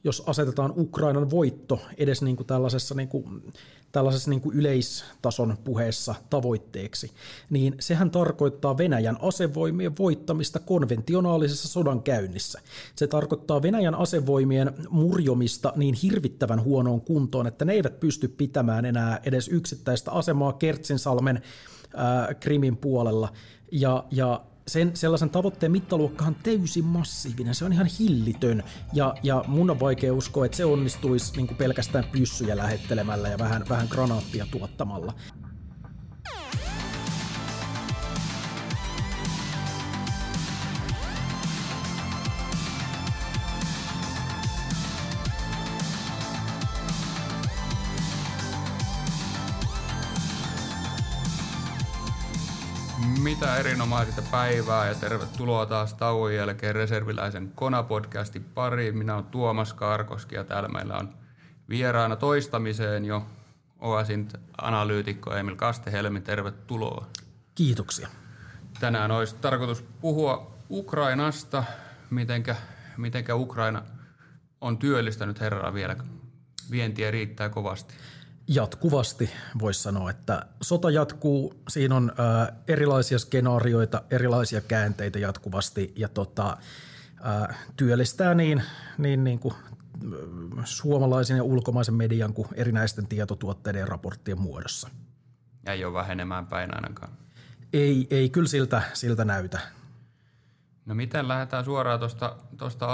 jos asetetaan Ukrainan voitto edes niin kuin tällaisessa niin kuin yleistason puheessa tavoitteeksi, niin sehän tarkoittaa Venäjän asevoimien voittamista konventionaalisessa sodankäynnissä. Se tarkoittaa Venäjän asevoimien murjomista niin hirvittävän huonoon kuntoon, että ne eivät pysty pitämään enää edes yksittäistä asemaa Kertsinsalmen Krimin puolella, ja sellaisen tavoitteen mittaluokkahan täysin massiivinen, se on ihan hillitön, ja mun on vaikea uskoa, että se onnistuisi niin kuin pelkästään pyssyjä lähettelemällä ja vähän granaattia tuottamalla. Mitä erinomaista päivää ja tervetuloa taas tauon jälkeen Reserviläisen Kona-podcastin pariin. Minä olen Tuomas Karkoski ja täällä meillä on vieraana toistamiseen jo OASINT-analyytikko Emil Kastehelmi. Tervetuloa. Kiitoksia. Tänään olisi tarkoitus puhua Ukrainasta, mitenkä Ukraina on työllistänyt herraa vielä. Vientiä riittää kovasti. Jatkuvasti voisi sanoa, että sota jatkuu, siinä on erilaisia skenaarioita, erilaisia käänteitä jatkuvasti ja työllistää niin kuin suomalaisen ja ulkomaisen median kuin erinäisten tietotuotteiden ja raporttien muodossa. Ei ole vähenemään päin ainakaan. Ei kyllä siltä näytä. No miten lähdetään suoraan tuosta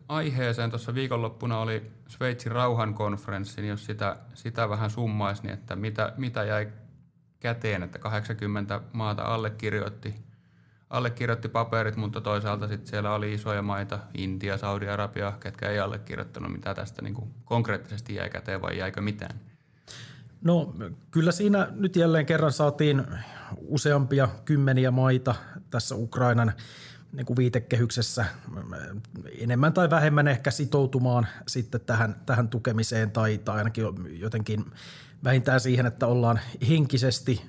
aiheeseen. Tuossa viikonloppuna oli Sveitsin rauhankonferenssi, niin jos sitä vähän summaisi, niin että mitä jäi käteen, että 80 maata allekirjoitti paperit, mutta toisaalta sitten siellä oli isoja maita, Intia, Saudi-Arabia, ketkä ei allekirjoittanut, mitä tästä niin kuin konkreettisesti jäi käteen vai jäikö mitään? No kyllä siinä nyt jälleen kerran saatiin useampia kymmeniä maita tässä Ukrainan niin kuin viitekehyksessä enemmän tai vähemmän ehkä sitoutumaan sitten tähän tukemiseen tai ainakin jotenkin vähintään siihen, että ollaan henkisesti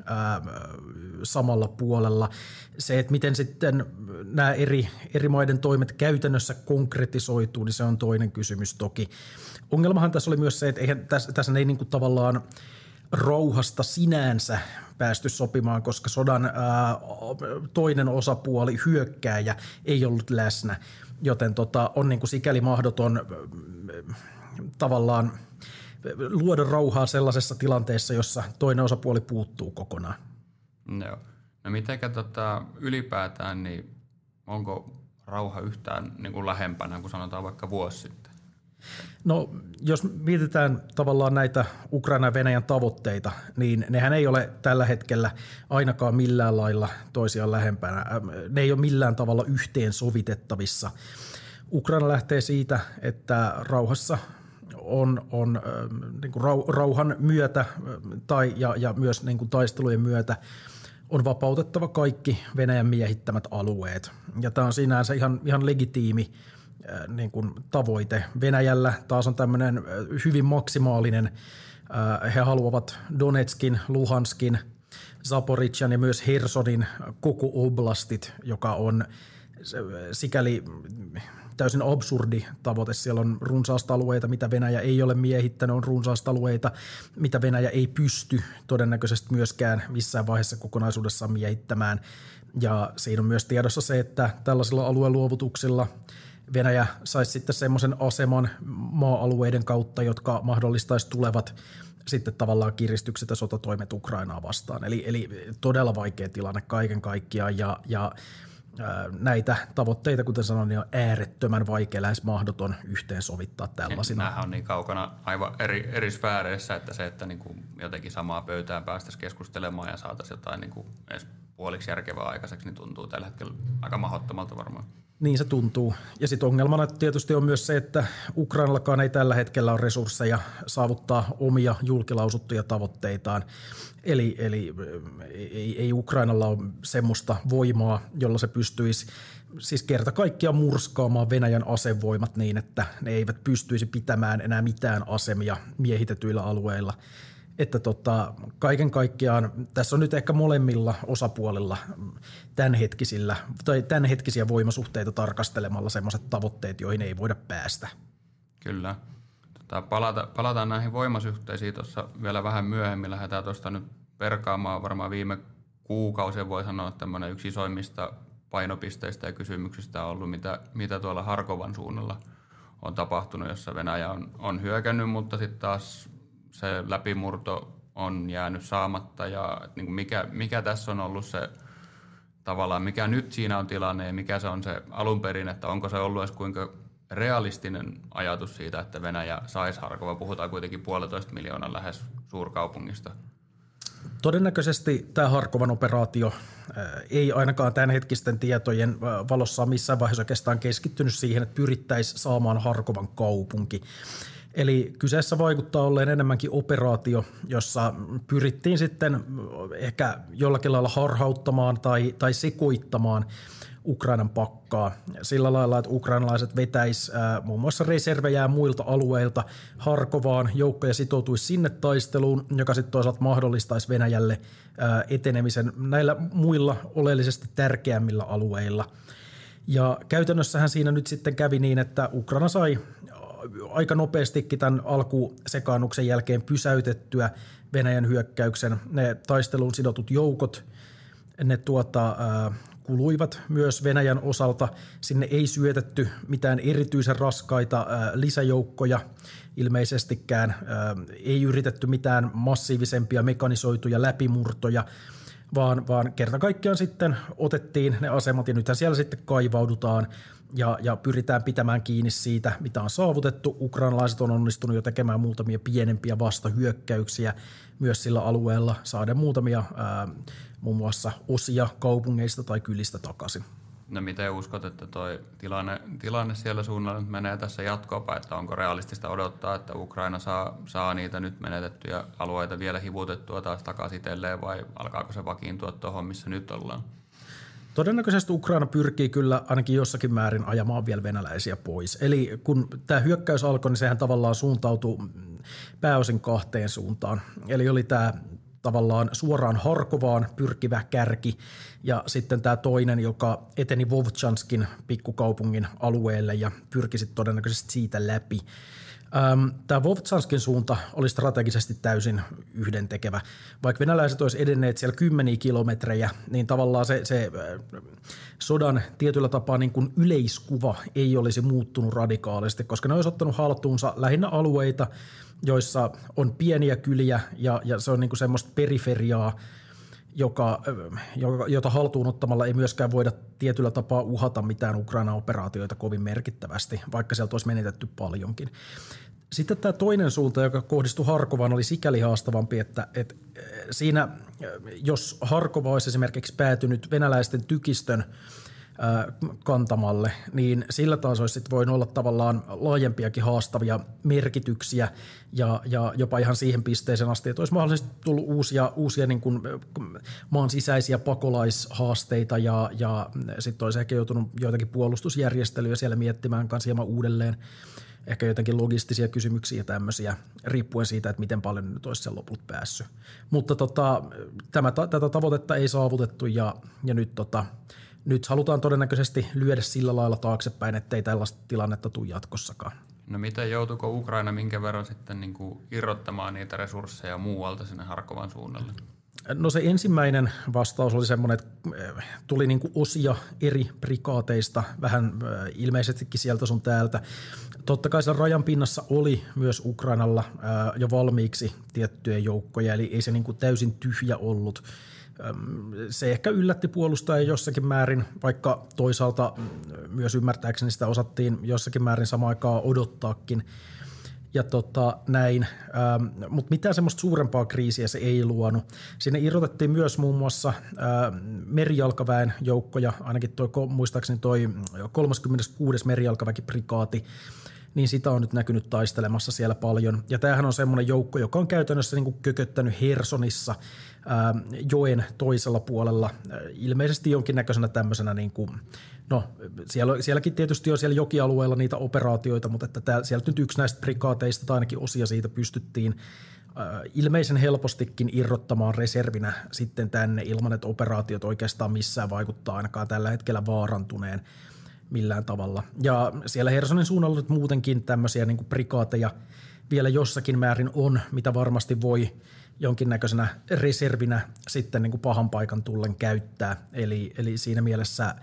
samalla puolella. Se, että miten sitten nämä eri maiden toimet käytännössä konkretisoituu, niin se on toinen kysymys toki. Ongelmahan tässä oli myös se, että eihän tässä ei niin kuin tavallaan rauhasta sinänsä päästy sopimaan, koska sodan toinen osapuoli, hyökkääjä, ei ollut läsnä, joten on niin kuin sikäli mahdoton tavallaan luoda rauhaa sellaisessa tilanteessa, jossa toinen osapuoli puuttuu kokonaan. No mitenkä ylipäätään, niin onko rauha yhtään niin kuin lähempänä, kun sanotaan vaikka vuosi sitten? No jos mietitään tavallaan näitä Ukraina ja Venäjän tavoitteita, niin nehän ei ole tällä hetkellä ainakaan millään lailla toisiaan lähempänä. Ne ei ole millään tavalla yhteen sovitettavissa. Ukraina lähtee siitä, että rauhassa on niin kuin rauhan myötä ja myös niin kuin taistelujen myötä on vapautettava kaikki Venäjän miehittämät alueet. Ja tämä on sinänsä ihan legitiimi niin kuin tavoite. Venäjällä taas on tämmöinen hyvin maksimaalinen, he haluavat Donetskin, Luhanskin, Zaporizhzhan ja myös Hersonin koko oblastit, joka on sikäli täysin absurdi tavoite. Siellä on runsaasta alueita, mitä Venäjä ei ole miehittänyt, on runsaasta alueita, mitä Venäjä ei pysty todennäköisesti myöskään missään vaiheessa kokonaisuudessaan miehittämään. Ja siinä on myös tiedossa se, että tällaisilla alueluovutuksilla Venäjä saisi sitten semmoisen aseman maa-alueiden kautta, jotka mahdollistaisi tulevat sitten tavallaan kiristykset ja sotatoimet Ukrainaa vastaan. Eli todella vaikea tilanne kaiken kaikkiaan ja näitä tavoitteita, kuten sanoin, niin on äärettömän vaikea, lähes mahdoton yhteensovittaa tällaisina. Nämähän on niin kaukana aivan eri sfääreissä, että se, että niin kuin jotenkin samaa pöytään päästäisiin keskustelemaan ja saataisiin jotain niin kuin edes puoliksi järkevää aikaiseksi, niin tuntuu tällä hetkellä aika mahdottomalta varmaan. Niin se tuntuu. Ja sitten ongelmana tietysti on myös se, että Ukrainallakaan ei tällä hetkellä ole resursseja saavuttaa omia julkilausuttuja tavoitteitaan. Eli ei Ukrainalla ole semmoista voimaa, jolla se pystyisi siis kerta kaikkiaan murskaamaan Venäjän asevoimat niin, että ne eivät pystyisi pitämään enää mitään asemia miehitetyillä alueilla. Että kaiken kaikkiaan tässä on nyt ehkä molemmilla osapuolilla tämänhetkisiä voimasuhteita tarkastelemalla semmoiset tavoitteet, joihin ei voida päästä. Kyllä. Palataan näihin voimasuhteisiin tuossa vielä vähän myöhemmin. Lähdetään tuosta nyt perkaamaan varmaan viime kuukausien, voi sanoa, että tämmöinen yksi isoimmista painopisteistä ja kysymyksistä on ollut, mitä tuolla Harkovan suunnalla on tapahtunut, jossa Venäjä on hyökännyt, mutta sitten taas se läpimurto on jäänyt saamatta ja niin kuin mikä tässä on ollut se tavallaan, mikä nyt siinä on tilanne ja mikä se on se alun perin, että onko se ollut edes kuinka realistinen ajatus siitä, että Venäjä saisi Harkova. Puhutaan kuitenkin 1,5 miljoonan lähes suurkaupungista. Todennäköisesti tämä Harkovan operaatio ei ainakaan tämänhetkisten tietojen valossa missään vaiheessa oikeastaan keskittynyt siihen, että pyrittäisiin saamaan Harkovan kaupunki. Eli kyseessä vaikuttaa olleen enemmänkin operaatio, jossa pyrittiin sitten ehkä jollakin lailla harhauttamaan tai sekoittamaan Ukrainan pakkaa sillä lailla, että ukrainalaiset vetäisi muun muassa reservejä muilta alueilta Harkovaan, joukkoja sitoutuisi sinne taisteluun, joka sitten toisaalta mahdollistaisi Venäjälle etenemisen näillä muilla oleellisesti tärkeämmillä alueilla. Ja käytännössähän siinä nyt sitten kävi niin, että Ukraina sai aika nopeastikin tämän alkusekaannuksen jälkeen pysäytettyä Venäjän hyökkäyksen. Ne taisteluun sidotut joukot, ne kuluivat myös Venäjän osalta. Sinne ei syötetty mitään erityisen raskaita lisäjoukkoja ilmeisestikään. Ei yritetty mitään massiivisempia mekanisoituja läpimurtoja, vaan kerta kaikkiaan sitten otettiin ne asemat ja nythän siellä sitten kaivaudutaan ja pyritään pitämään kiinni siitä, mitä on saavutettu. Ukrainalaiset on onnistunut jo tekemään muutamia pienempiä vastahyökkäyksiä myös sillä alueella, saada muutamia muun muassa osia kaupungeista tai kylistä takaisin. No miten uskot, että toi tilanne siellä suunnalla nyt menee tässä jatkopäin, että onko realistista odottaa, että Ukraina saa niitä nyt menetettyjä alueita vielä hivutettua taas takaisin itselleen vai alkaako se vakiintua tuohon, missä nyt ollaan? Todennäköisesti Ukraina pyrkii kyllä ainakin jossakin määrin ajamaan vielä venäläisiä pois. Eli kun tämä hyökkäys alkoi, niin sehän tavallaan suuntautui pääosin kahteen suuntaan. Eli oli tämä tavallaan suoraan Harkovaan pyrkivä kärki ja sitten tämä toinen, joka eteni Vovchanskin pikkukaupungin alueelle ja pyrki sitten todennäköisesti siitä läpi. Tämä Vovchanskin suunta oli strategisesti täysin yhdentekevä. Vaikka venäläiset olisi edenneet siellä 10 kilometrejä, niin tavallaan se sodan tietyllä tapaa niin kuin yleiskuva ei olisi muuttunut radikaalisti, koska ne olisi ottanut haltuunsa lähinnä alueita, joissa on pieniä kyliä ja se on niin kuin semmoista periferiaa, jota haltuun ottamalla ei myöskään voida tietyllä tapaa uhata mitään Ukraina-operaatioita kovin merkittävästi, vaikka sieltä olisi menetetty paljonkin. Sitten tämä toinen suunta, joka kohdistui Harkovaan, oli sikäli haastavampi, että siinä, jos Harkova olisi esimerkiksi päätynyt venäläisten tykistön kantamalle, niin sillä taas olisi sitten voinut olla tavallaan laajempiakin haastavia merkityksiä ja jopa ihan siihen pisteeseen asti, että olisi mahdollisesti tullut uusia niin kuin maan sisäisiä pakolaishaasteita ja sitten olisi ehkä joutunut joitakin puolustusjärjestelyjä siellä miettimään kanssa hieman uudelleen, ehkä jotakin logistisia kysymyksiä ja tämmöisiä, riippuen siitä, että miten paljon nyt olisi sen lopulta päässyt. Mutta tätä tavoitetta ei saavutettu ja nyt halutaan todennäköisesti lyödä sillä lailla taaksepäin, ettei tällaista tilannetta tule jatkossakaan. No miten joutuiko Ukraina minkä verran sitten niin kuin irrottamaan niitä resursseja muualta sinne Harkovan suunnalle? No se ensimmäinen vastaus oli semmoinen, että tuli niin kuin osia eri prikaateista, vähän ilmeisestikin sieltä sun täältä. Totta kai siellä rajan pinnassa oli myös Ukrainalla jo valmiiksi tiettyjä joukkoja, eli ei se niin kuin täysin tyhjä ollut. Se ehkä yllätti puolustajia jossakin määrin, vaikka toisaalta myös ymmärtääkseni sitä osattiin jossakin määrin samaan aikaan odottaakin. Ja näin, mutta mitään semmoista suurempaa kriisiä se ei luonut. Sinne irrotettiin myös muun muassa merijalkaväen joukkoja, ainakin muistaakseni toi 36. merijalkaväkiprikaati, niin sitä on nyt näkynyt taistelemassa siellä paljon. Ja tämähän on semmoinen joukko, joka on käytännössä niin kuin kököttänyt Hersonissa joen toisella puolella, ilmeisesti jonkinnäköisenä tämmöisenä, niin kuin, no sielläkin tietysti on siellä jokialueella niitä operaatioita, mutta että sieltä nyt yksi näistä prikaateista tai ainakin osia siitä pystyttiin ilmeisen helpostikin irrottamaan reservinä sitten tänne ilman, että operaatiot oikeastaan missään vaikuttaa ainakaan tällä hetkellä vaarantuneen. millään tavalla. Ja siellä Hersonin suunnalla nyt muutenkin tämmöisiä niin kuin prikaateja vielä jossakin määrin on, mitä varmasti voi jonkinnäköisenä reservinä sitten niin kuin pahan paikan tullen käyttää. Eli siinä mielessä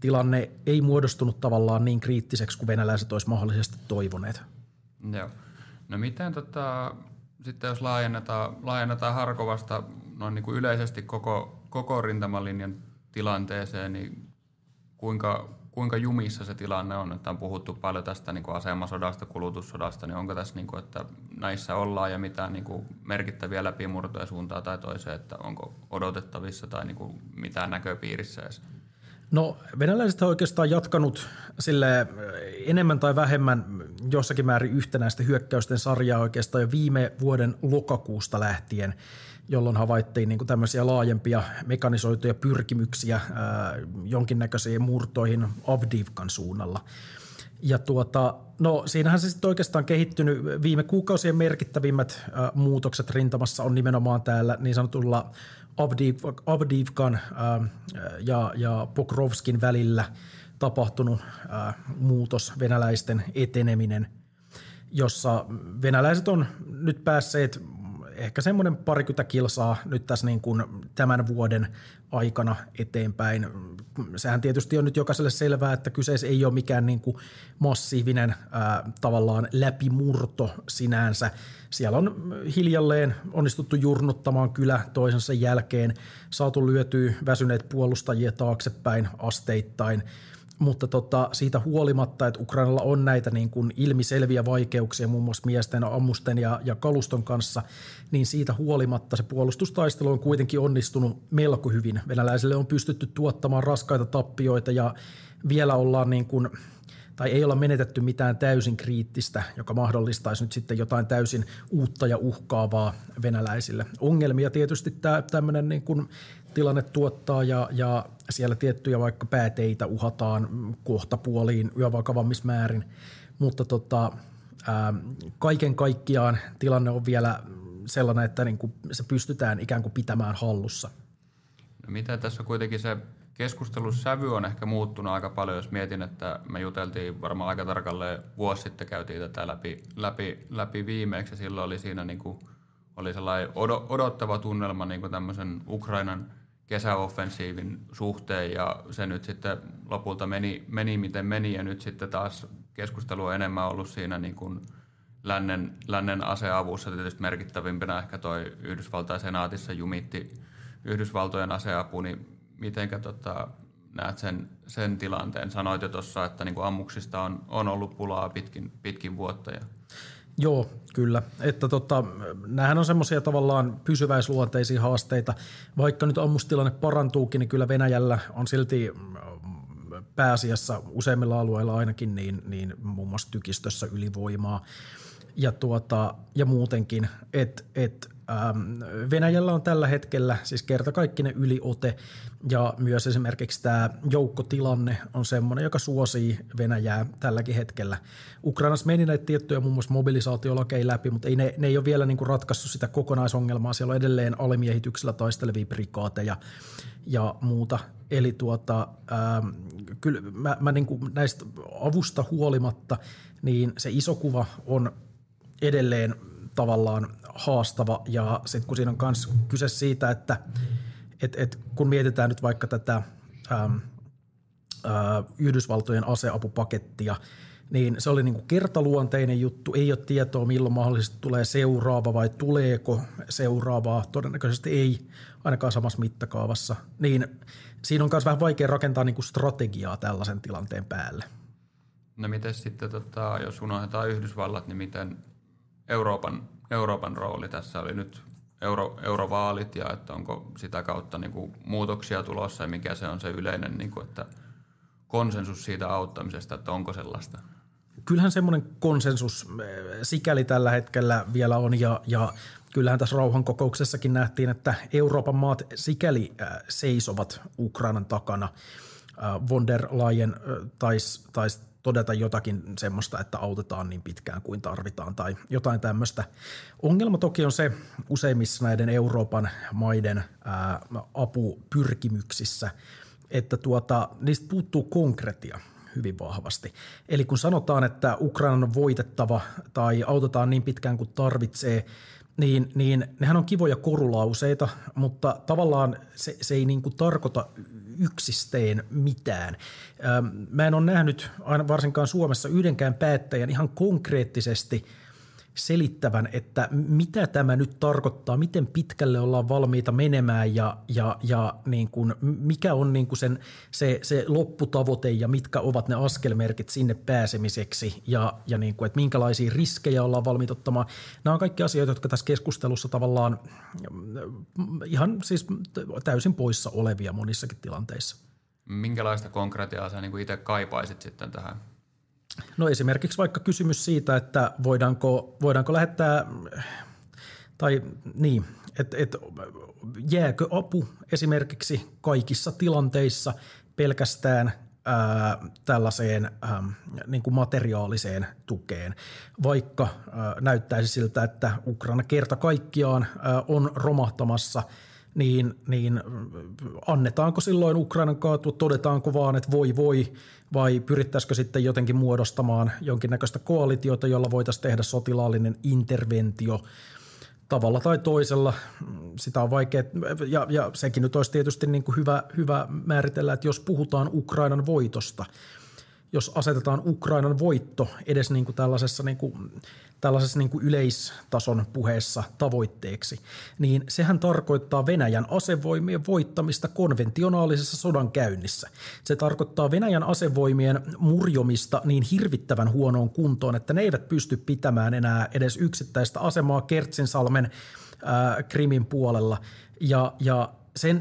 tilanne ei muodostunut tavallaan niin kriittiseksi kuin venäläiset olisi mahdollisesti toivoneet. Joo. No miten sitten jos laajennetaan Harkovasta noin niin kuin yleisesti koko rintamalinjan tilanteeseen, niin kuinka jumissa se tilanne on? Että on puhuttu paljon tästä niin kuin asemasodasta, kulutussodasta, niin onko tässä, niin kuin, että näissä ollaan ja mitään niin kuin merkittäviä läpimurtoja suuntaan tai toiseen, että onko odotettavissa tai niin kuin mitään näköpiirissä edes? No venäläiset on oikeastaan jatkanut sille enemmän tai vähemmän jossakin määrin yhtenäistä hyökkäysten sarjaa oikeastaan jo viime vuoden lokakuusta lähtien, jolloin havaittiin niin kuin tämmöisiä laajempia mekanisoituja pyrkimyksiä jonkinnäköisiin murtoihin Avdiivkan suunnalla. Ja no siinähän se sitten oikeastaan kehittynyt. Viime kuukausien merkittävimmät muutokset rintamassa on nimenomaan täällä niin sanotulla Avdiivkan ja Pokrovskin välillä tapahtunut muutos, venäläisten eteneminen, jossa venäläiset on nyt päässeet ehkä semmoinen 20 kilsaa nyt tässä niin kuin tämän vuoden aikana eteenpäin. Sehän tietysti on nyt jokaiselle selvää, että kyseessä ei ole mikään niin kuin massiivinen tavallaan läpimurto sinänsä. Siellä on hiljalleen onnistuttu jurnuttamaan kylä toisensa jälkeen, saatu lyötyä väsyneet puolustajia taaksepäin asteittain. Mutta siitä huolimatta, että Ukrainalla on näitä niin kuin ilmiselviä vaikeuksia muun muassa miesten, ammusten ja kaluston kanssa, niin siitä huolimatta se puolustustaistelu on kuitenkin onnistunut melko hyvin. Venäläisille on pystytty tuottamaan raskaita tappioita ja vielä ollaan niin kuin, tai ei olla menetetty mitään täysin kriittistä, joka mahdollistaisi nyt sitten jotain täysin uutta ja uhkaavaa venäläisille. Ongelmia tietysti tämmöinen niin kuin tilanne tuottaa ja siellä tiettyjä vaikka pääteitä uhataan kohtapuoliin yövakavammissa määrin, mutta kaiken kaikkiaan tilanne on vielä sellainen, että niin kuin se pystytään ikään kuin pitämään hallussa. No mitä tässä kuitenkin se keskustelussävy on ehkä muuttunut aika paljon, jos mietin, että me juteltiin varmaan aika tarkalleen vuosi sitten, käytiin tätä läpi viimeeksi ja silloin oli siinä niin kuin, oli sellainen odottava tunnelma niin kuin tämmöisen Ukrainan kesäoffensiivin suhteen ja se nyt sitten lopulta meni miten meni ja nyt sitten taas keskustelu on enemmän ollut siinä niin kuin lännen aseavussa, tietysti merkittävimpänä ehkä toi Yhdysvaltain senaatissa jumitti Yhdysvaltojen aseapu, niin mitenkä näet sen tilanteen? Sanoit jo tuossa, että niin kuin ammuksista on ollut pulaa pitkin vuotta. Joo, kyllä. Että näähän on semmoisia tavallaan pysyväisluonteisia haasteita. Vaikka nyt ammustilanne parantuukin, niin kyllä Venäjällä on silti pääasiassa useimmilla alueilla ainakin niin muun muassa tykistössä ylivoimaa. Ja muutenkin, että Venäjällä on tällä hetkellä siis kertakaikkinen yliote ja myös esimerkiksi tämä joukkotilanne on semmoinen, joka suosii Venäjää tälläkin hetkellä. Ukrainassa meni näitä tiettyjä muun muassa mobilisaatiolakeja läpi, mutta ne ei ole vielä niin kuin ratkaissut sitä kokonaisongelmaa. Siellä on edelleen alimiehityksellä taistelevia prikaateja ja muuta. Eli kyllä mä niin kuin näistä avusta huolimatta, niin se iso kuva on edelleen tavallaan haastava ja sitten kun siinä on myös kyse siitä, että kun mietitään nyt vaikka tätä Yhdysvaltojen aseapupakettia, niin se oli niin kuin kertaluonteinen juttu, ei ole tietoa milloin mahdollisesti tulee seuraava vai tuleeko seuraavaa, todennäköisesti ei ainakaan samassa mittakaavassa, niin siinä on myös vähän vaikea rakentaa niin kuin strategiaa tällaisen tilanteen päälle. No miten sitten, jos unohdetaan Yhdysvallat, niin miten Euroopan rooli tässä oli nyt eurovaalit ja että onko sitä kautta niin kuin muutoksia tulossa ja mikä se on se yleinen niin kuin, että konsensus siitä auttamisesta, että onko sellaista? Kyllähän semmoinen konsensus sikäli tällä hetkellä vielä on ja kyllähän tässä rauhankokouksessakin nähtiin, että Euroopan maat sikäli seisovat Ukrainan takana. Von der Leyen taisi todeta jotakin semmoista, että autetaan niin pitkään kuin tarvitaan tai jotain tämmöistä. Ongelma toki on se useimmissa näiden Euroopan maiden apupyrkimyksissä, että niistä puuttuu konkretia hyvin vahvasti. Eli kun sanotaan, että Ukrainan on voitettava tai autetaan niin pitkään kuin tarvitsee, niin nehän on kivoja korulauseita, mutta tavallaan se ei niin kuin tarkoita yksisteen mitään. Mä en ole nähnyt aina varsinkaan Suomessa yhdenkään päättäjän ihan konkreettisesti selittävän, että mitä tämä nyt tarkoittaa, miten pitkälle ollaan valmiita menemään ja niin kuin, mikä on niin kuin se lopputavoite ja mitkä ovat ne askelmerkit sinne pääsemiseksi ja niin kuin, että minkälaisia riskejä ollaan valmiita ottamaan. Nämä on kaikki asioita, jotka tässä keskustelussa tavallaan ihan siis täysin poissa olevia monissakin tilanteissa. Minkälaista konkretiaa sä niin kuin itse kaipaisit sitten tähän? No esimerkiksi vaikka kysymys siitä, että voidaanko lähettää, tai niin, että jääkö apu esimerkiksi kaikissa tilanteissa pelkästään tällaiseen niin kuin materiaaliseen tukeen, vaikka näyttäisi siltä, että Ukraina kerta kaikkiaan on romahtamassa, niin annetaanko silloin Ukrainan kaatua, todetaanko vaan, että voi, vai pyrittäisikö sitten jotenkin muodostamaan jonkinnäköistä koalitiota, jolla voitaisiin tehdä sotilaallinen interventio tavalla tai toisella. Sitä on vaikea, ja sekin nyt olisi tietysti niin kuin hyvä määritellä, että jos puhutaan Ukrainan voitosta, jos asetetaan Ukrainan voitto edes niin kuin tällaisessa niin kuin yleistason puheessa tavoitteeksi, niin sehän tarkoittaa Venäjän asevoimien voittamista konventionaalisessa sodankäynnissä. Se tarkoittaa Venäjän asevoimien murjomista niin hirvittävän huonoon kuntoon, että ne eivät pysty pitämään enää edes yksittäistä asemaa Kertsinsalmen Krimin puolella ja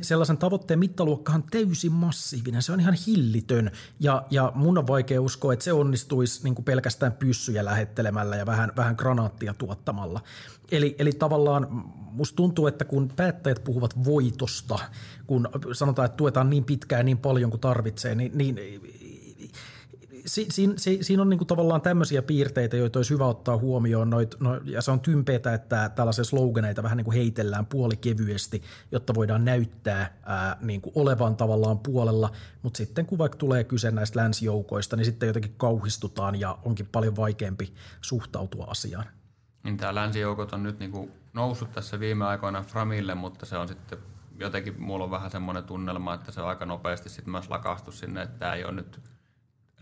sellaisen tavoitteen mittaluokkahan täysin massiivinen, se on ihan hillitön ja mun on vaikea uskoa, että se onnistuisi niin kuin pelkästään pyssyjä lähettelemällä ja vähän granaattia tuottamalla. Eli tavallaan musta tuntuu, että kun päättäjät puhuvat voitosta, kun sanotaan, että tuetaan niin pitkään ja niin paljon kuin tarvitsee, niin siinä on niinku tavallaan tämmöisiä piirteitä, joita olisi hyvä ottaa huomioon, ja se on tympeätä, että tällaisia sloganeita vähän niin kuin heitellään puolikevyesti, jotta voidaan näyttää niinku olevan tavallaan puolella, mutta sitten kun vaikka tulee kyse näistä länsijoukoista, niin sitten jotenkin kauhistutaan ja onkin paljon vaikeampi suhtautua asiaan. Niin tämä länsijoukot on nyt niinku noussut tässä viime aikoina framille, mutta se on sitten jotenkin, mulla on vähän semmoinen tunnelma, että se on aika nopeasti sitten myös lakastu sinne, että tämä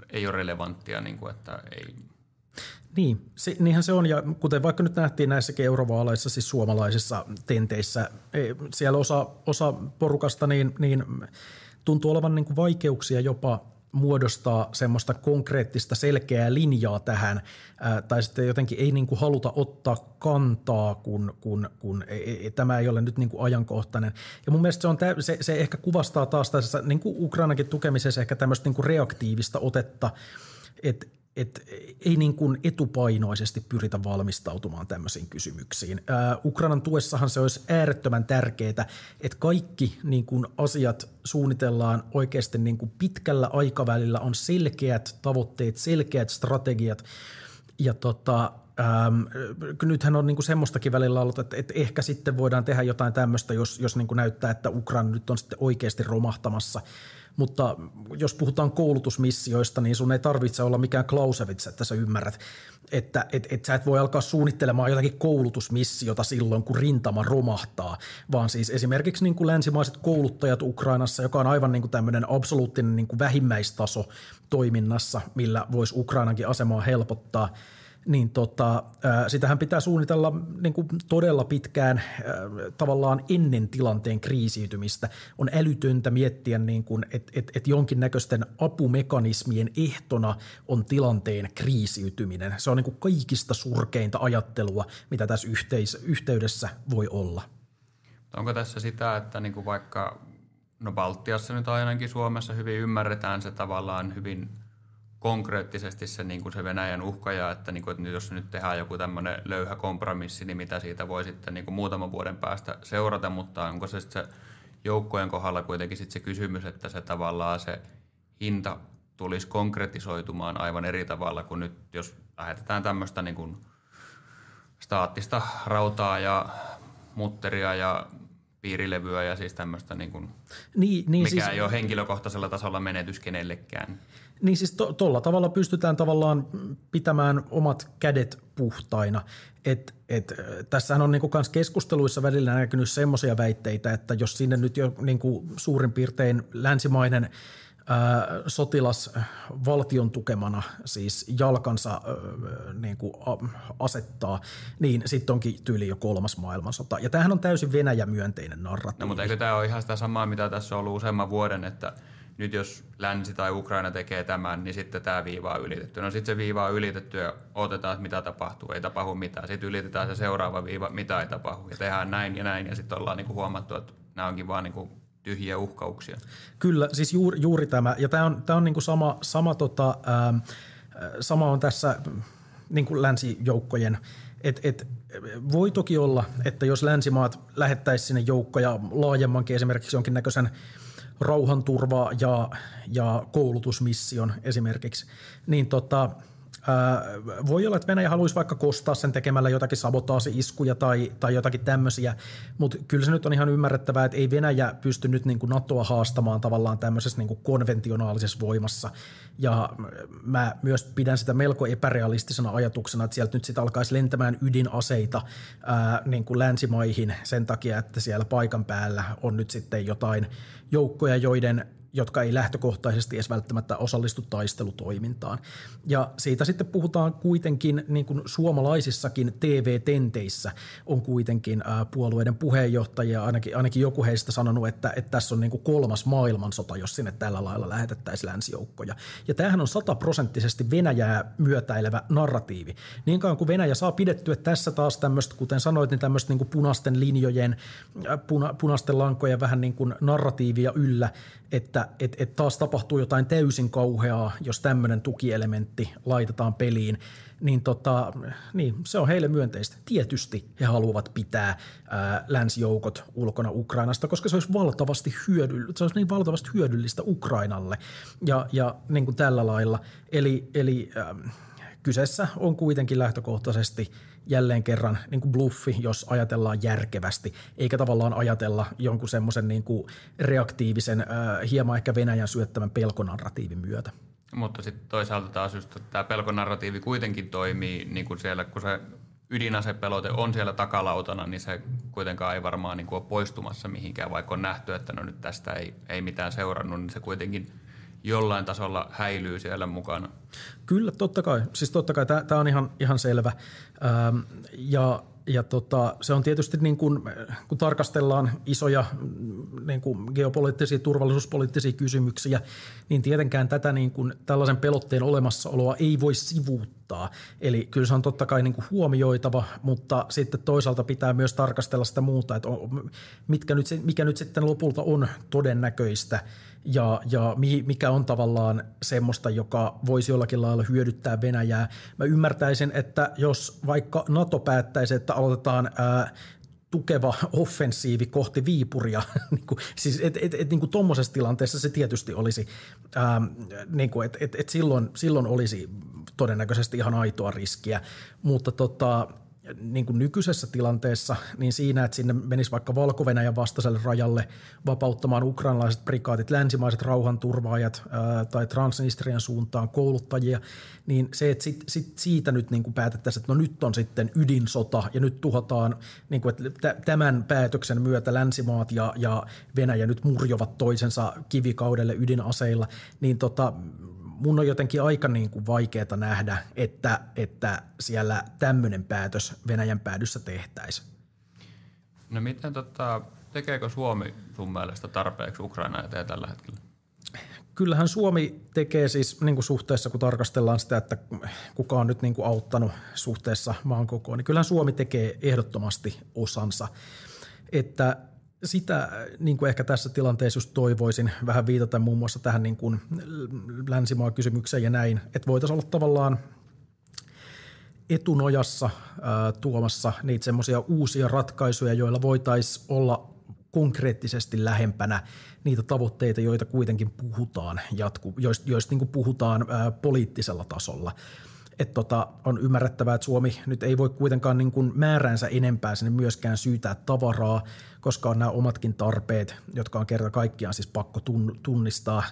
ei ole relevanttia, niin kuin, että ei. Niin, niinhän se on, ja kuten vaikka nyt nähtiin näissäkin eurovaaleissa, siis suomalaisissa tenteissä, siellä osa porukasta niin tuntuu olevan niin kuin vaikeuksia jopa muodostaa semmoista konkreettista selkeää linjaa tähän, tai sitten jotenkin ei niin kuin haluta ottaa kantaa, kun tämä ei ole nyt niin kuin ajankohtainen. Ja mun mielestä se ehkä kuvastaa taas tässä niin kuin Ukrainankin tukemisessa ehkä tämmöistä niin kuin reaktiivista otetta, että ei niin kuin etupainoisesti pyritä valmistautumaan tämmöisiin kysymyksiin. Ukrainan tuessahan se olisi äärettömän tärkeää, että kaikki niin kuin asiat suunnitellaan oikeasti niin kuin pitkällä aikavälillä, on selkeät tavoitteet, selkeät strategiat ja nythän on niin kuin semmoistakin välillä ollut, että ehkä sitten voidaan tehdä jotain tämmöistä, jos niin kuin näyttää, että Ukraina nyt on sitten oikeasti romahtamassa. Mutta jos puhutaan koulutusmissioista, niin sun ei tarvitse olla mikään Clausewitz, että sä ymmärrät, että sä et voi alkaa suunnittelemaan jotakin koulutusmissiota silloin, kun rintama romahtaa, vaan siis esimerkiksi niin kuin länsimaiset kouluttajat Ukrainassa, joka on aivan niin kuin tämmöinen absoluuttinen niin kuin vähimmäistaso toiminnassa, millä voisi Ukrainankin asemaa helpottaa, niin sitähän pitää suunnitella niin kuin todella pitkään tavallaan ennen tilanteen kriisiytymistä. On älytöntä miettiä, niin kuin, että jonkinnäköisten apumekanismien ehtona on tilanteen kriisiytyminen. Se on niin kuin kaikista surkeinta ajattelua, mitä tässä yhteydessä voi olla. Onko tässä sitä, että niin kuin vaikka Baltiassa nyt ainakin Suomessa hyvin ymmärretään se tavallaan hyvin konkreettisesti se, niin kuin se Venäjän uhka ja että, niin kuin, että jos nyt tehdään joku tämmöinen löyhä kompromissi, niin mitä siitä voi sitten niin kuin muutaman vuoden päästä seurata, mutta onko se sitten se joukkojen kohdalla kuitenkin sitten se kysymys, että se tavallaan se hinta tulisi konkretisoitumaan aivan eri tavalla kuin nyt, jos lähetetään tämmöistä niin kuin staattista rautaa ja mutteria ja piirilevyä ja siis tämmöistä, mikä siis, ei ole henkilökohtaisella tasolla menetys kenellekään. Niin siis tuolla tavalla pystytään tavallaan pitämään omat kädet puhtaina. Tässähän on niinku kans keskusteluissa välillä näkynyt semmoisia väitteitä, että jos sinne nyt jo niinku suurin piirtein länsimainen sotilas valtion tukemana siis jalkansa asettaa, niin sitten onkin tyyli jo 3. maailmansota. Ja tämähän on täysin Venäjä-myönteinen narratiivi. No mutta eikö tämä ole ihan sitä samaa, mitä tässä on ollut useamman vuoden, että nyt jos länsi tai Ukraina tekee tämän, niin sitten tämä viiva on ylitetty. No sitten se viiva on ylitetty ja odotetaan, että mitä tapahtuu. Ei tapahdu mitään. Sitten ylitetään se seuraava viiva, mitä ei tapahdu. Ja tehdään näin ja sitten ollaan niinku huomattu, että nämä onkin vaan niinku tyhjiä uhkauksia. Kyllä, siis juuri tämä. Ja tämä on niinku sama on tässä niinku länsijoukkojen. Voi toki olla, että jos länsimaat lähettäisi sinne joukkoja laajemmankin esimerkiksi jonkinnäköisen rauhanturva- ja koulutusmission esimerkiksi, niin voi olla, että Venäjä haluaisi vaikka kostaa sen tekemällä jotakin sabotaasi-iskuja tai jotakin tämmöisiä, mutta kyllä se nyt on ihan ymmärrettävää, että ei Venäjä pysty nyt niin kuin NATOa haastamaan tavallaan tämmöisessä niin kuin konventionaalisessa voimassa. Ja mä myös pidän sitä melko epärealistisena ajatuksena, että sieltä nyt sitten alkaisi lentämään ydinaseita niin kuin länsimaihin sen takia, että siellä paikan päällä on nyt sitten jotain joukkoja, jotka ei lähtökohtaisesti edes välttämättä osallistu taistelutoimintaan. Ja siitä sitten puhutaan kuitenkin, niin kuin suomalaisissakin TV-tenteissä on kuitenkin puolueiden puheenjohtajia, ainakin joku heistä sanonut, että tässä on niin kuin 3. maailmansota, jos sinne tällä lailla lähetettäisiin länsijoukkoja. Ja tämähän on 100% Venäjää myötäilevä narratiivi. Niin kauan kuin Venäjä saa pidettyä tässä taas tämmöistä, kuten sanoit, niin tämmöistä niin kuin punaisten linjojen, punaisten lankojen vähän niin kuin narratiivia yllä, että taas tapahtuu jotain täysin kauheaa, jos tämmöinen tukielementti laitetaan peliin, niin se on heille myönteistä. Tietysti he haluavat pitää länsijoukot ulkona Ukrainasta, koska se olisi niin valtavasti hyödyllistä Ukrainalle ja niin kuin tällä lailla. Eli kyseessä on kuitenkin lähtökohtaisesti jälleen kerran niin kuin bluffi, jos ajatellaan järkevästi, eikä tavallaan ajatella jonkun semmoisen niin kuin reaktiivisen, hieman ehkä Venäjän syöttämän pelkonarratiivin myötä. Mutta sitten toisaalta taas just tämä pelkonarratiivi kuitenkin toimii niin kuin siellä, kun se ydinasepelote on siellä takalautana, niin se kuitenkaan ei varmaan niin kuin ole poistumassa mihinkään, vaikka on nähty, että no nyt tästä ei mitään seurannut, niin se kuitenkin jollain tasolla häilyy siellä mukana. Kyllä, totta kai. Siis totta kai tämä on ihan selvä. Se on tietysti niin kun tarkastellaan isoja niin kun geopoliittisia, turvallisuuspoliittisia kysymyksiä, niin tietenkään tätä niin kun tällaisen pelotteen olemassaoloa ei voi sivuuttaa. Eli kyllä se on totta kai niin kun huomioitava, mutta sitten toisaalta pitää myös tarkastella sitä muuta, että mikä nyt sitten lopulta on todennäköistä ja mikä on tavallaan semmoista, joka voisi jollakin lailla hyödyttää Venäjää. Mä ymmärtäisin, että jos vaikka NATO päättäisi, että aloitetaan tukeva offensiivi kohti Viipuria, siis niin tuommoisessa tilanteessa se tietysti olisi, silloin olisi todennäköisesti ihan aitoa riskiä, mutta niin kuin nykyisessä tilanteessa, niin siinä, että sinne menisi vaikka Valko-Venäjän vastaiselle rajalle vapauttamaan ukrainalaiset prikaatit, länsimaiset rauhanturvaajat tai Transnistrian suuntaan kouluttajia, niin se, että siitä nyt niin kuin päätettäisiin, että no nyt on sitten ydinsota ja nyt tuhotaan, niin kuin, että tämän päätöksen myötä länsimaat ja Venäjä nyt murjovat toisensa kivikaudelle ydinaseilla, niin mun on jotenkin aika niin kuin vaikeaa nähdä, että siellä tämmöinen päätös Venäjän päädyssä tehtäisiin. No miten tekeekö Suomi sun mielestä tarpeeksi Ukrainaa eteen tällä hetkellä? Kyllähän Suomi tekee siis niin kuin suhteessa, kun tarkastellaan sitä, että kuka on nyt niin kuin auttanut suhteessa maan kokoon, niin kyllähän Suomi tekee ehdottomasti osansa, että sitä niin kuin ehkä tässä tilanteessa just toivoisin vähän viitata muun muassa tähän niin kuin länsimaa-kysymykseen ja näin, että voitaisiin olla tavallaan etunojassa tuomassa niitä semmoisia uusia ratkaisuja, joilla voitaisiin olla konkreettisesti lähempänä niitä tavoitteita, joita kuitenkin puhutaan, joista niin kuin puhutaan poliittisella tasolla. on ymmärrettävää, että Suomi nyt ei voi kuitenkaan niin kuin määräänsä enempää sinne myöskään syytää tavaraa, koska on nämä omatkin tarpeet, jotka on kerta kaikkiaan siis pakko tunnistaa